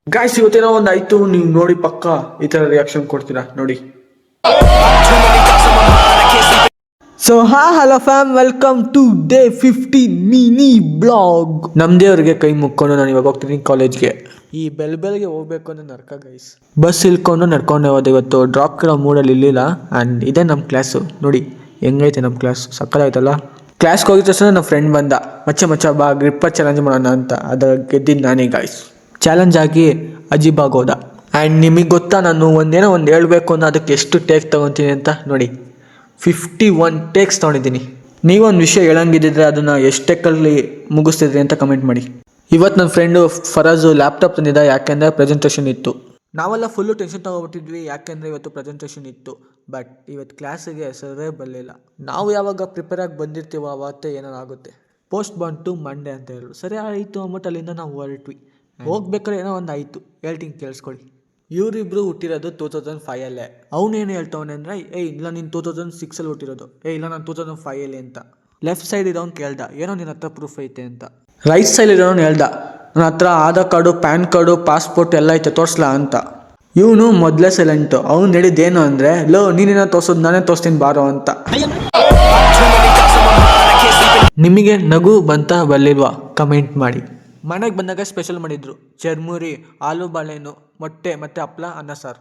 Guys ಇವತ್ತೇನೋ ಒಂದು ಆಯ್ತು, ನೀವು ನೋಡಿ ಪಕ್ಕ ಈ ತರ ರಿಯಾಕ್ಷನ್ ಕೊಡ್ತೀರಾ ನೋಡಿ. So hello fam, welcome to day 15 mini blog. ನಮ್ದೇವ್ರಿಗೆ ಕೈ ಮುಕ್ಕೊಂಡು ನಾನು ಇವಾಗ ಹೋಗ್ತೀನಿ ಕಾಲೇಜ್ಗೆ. ಈ ಬೆಲ್ಗೆ ಹೋಗ್ಬೇಕು ಅಂದ್ರೆ ನರ್ಕ ಗೈಸ್. ಬಸ್ ಇಳ್ಕೊಂಡು ನಡ್ಕೊಂಡು ಹೋದೆ. ಇವತ್ತು ಡ್ರಾಪ್ ಕೇಳೋ ಮೂಡಲ್ಲಿ ಇರಲಿಲ್ಲ. ಆ್ಯಂಡ್ ಇದೇ ನಮ್ಮ ಕ್ಲಾಸು ನೋಡಿ ಹೆಂಗೈತೆ ನಮ್ಮ ಕ್ಲಾಸ್, ಸಕ್ಕತ್ತಾಯ್ತಲ್ಲ. ಕ್ಲಾಸ್ಗೆ ಹೋಗಿದ ತಕ್ಷಣ ನಮ್ಮ ಫ್ರೆಂಡ್ ಬಂದ, ಮಚ್ಚ ಬಾ ಗ್ರಿಪ್ಪರ್ ಚಾಲೆಂಜ್ ಮಾಡೋಣ ಅಂತ. ಅದ್ರ ಗೆದ್ದಿದ್ದು ನಾನೇ ಗಾಯ್ಸ್. ಚಾಲೆಂಜ್ ಆಗಿ ಅಜೀಬಾಗಿ ಹೋದ. ಆ್ಯಂಡ್ ನಿಮಗೆ ಗೊತ್ತಾ, ನಾನು ಒಂದೇನೋ ಒಂದು ಹೇಳ್ಬೇಕು ಅನ್ನೋ ಅದಕ್ಕೆ ಎಷ್ಟು ಟೇಕ್ ತೊಗೊತೀನಿ ಅಂತ ನೋಡಿ. 51 ಟೇಕ್ಸ್ ತೊಗೊಂಡಿದ್ದೀನಿ. ನೀವೊಂದು ವಿಷಯ ಹೇಳಂಗಿದ್ದಿದ್ರೆ ಅದನ್ನು ಎಷ್ಟು ಟೇಕಲ್ಲಿ ಮುಗಿಸ್ತಿದ್ರಿ ಅಂತ ಕಮೆಂಟ್ ಮಾಡಿ. ಇವತ್ತು ನನ್ನ ಫ್ರೆಂಡು ಫರಾಜು ಲ್ಯಾಪ್ಟಾಪ್ ತಂದಿದ್ದ, ಯಾಕೆಂದರೆ ಪ್ರೆಸೆಂಟೇಷನ್ ಇತ್ತು. ನಾವೆಲ್ಲ ಫುಲ್ಲು ಟೆನ್ಷನ್ ತೊಗೊಬಿಟ್ಟಿದ್ವಿ, ಯಾಕೆಂದರೆ ಇವತ್ತು ಪ್ರೆಸೆಂಟೇಷನ್ ಇತ್ತು. ಬಟ್ ಇವತ್ತು ಕ್ಲಾಸಿಗೆ ಸರ್ವೇ ಬರಲಿಲ್ಲ. ನಾವು ಯಾವಾಗ ಪ್ರಿಪೇರ್ ಆಗಿ ಬಂದಿರ್ತೀವೋ ಅವತ್ತೇ ಏನಾರು ಆಗುತ್ತೆ. ಪೋಸ್ಟ್ ಬಂತು ಮಂಡೇ ಅಂತ ಹೇಳಿದ್ರು. ಸರಿ ಆಯಿತು ಅಂದ್ಬಿಟ್ಟು ಅಲ್ಲಿಂದ ನಾವು ಹೊರಟ್ವಿ. ಹೋಗ್ಬೇಕಾದ್ರೆ ಏನೋ ಒಂದು ಆಯಿತು, ಹೇಳ್ತೀನಿ ಕೇಳಿಸ್ಕೊಳ್ಳಿ. ಇವರಿಬ್ರು ಹುಟ್ಟಿರೋದು 2005ಅಲ್ಲೇ. ಅವನೇನು ಹೇಳ್ತವನೆ ಅಂದರೆ, ಇಲ್ಲ ನೀನು 2006ಅಲ್ಲಿ ಹುಟ್ಟಿರೋದು, ಇಲ್ಲ ನಾನು 2005ಅಲ್ಲಿ ಅಂತ. ಲೆಫ್ಟ್ ಸೈಡ್ ಇರೋನು ಕೇಳ್ದ, ಏನೋ ನಿನ್ನ ಹತ್ರ ಪ್ರೂಫ್ ಐತೆ ಅಂತ. ರೈಟ್ ಸೈಡ್ ಇರೋನು ಹೇಳ್ದ, ನನ್ನ ಹತ್ರ Aadhaar card, PAN card, passport ಎಲ್ಲ ಐತೆ, ತೋರಿಸ್ಲಾ ಅಂತ. ಇವನು ಮೊದಲೇ ಸೈಲೆಂಟು. ಅವ್ನು ಹೇಳಿದ್ದೇನು ಅಂದರೆ, ನೀನೇನೋ ತೋರ್ಸೋದು, ನಾನೇ ತೋರಿಸ್ತೀನಿ ಬಾರೋ ಅಂತ. ನಿಮಗೆ ನಗು ಬಂತ ಬರಲಿಲ್ವಾ ಕಮೆಂಟ್ ಮಾಡಿ. ಮನೆಗೆ ಬಂದಾಗ ಸ್ಪೆಷಲ್ ಮಾಡಿದ್ರು, ಚರ್ಮುರಿ, ಆಲೂ ಬಾಳೆಹಣ್ಣು, ಮೊಟ್ಟೆ ಮತ್ತು ಹಪ್ಪಳ, ಅನ್ನ ಸಾರು.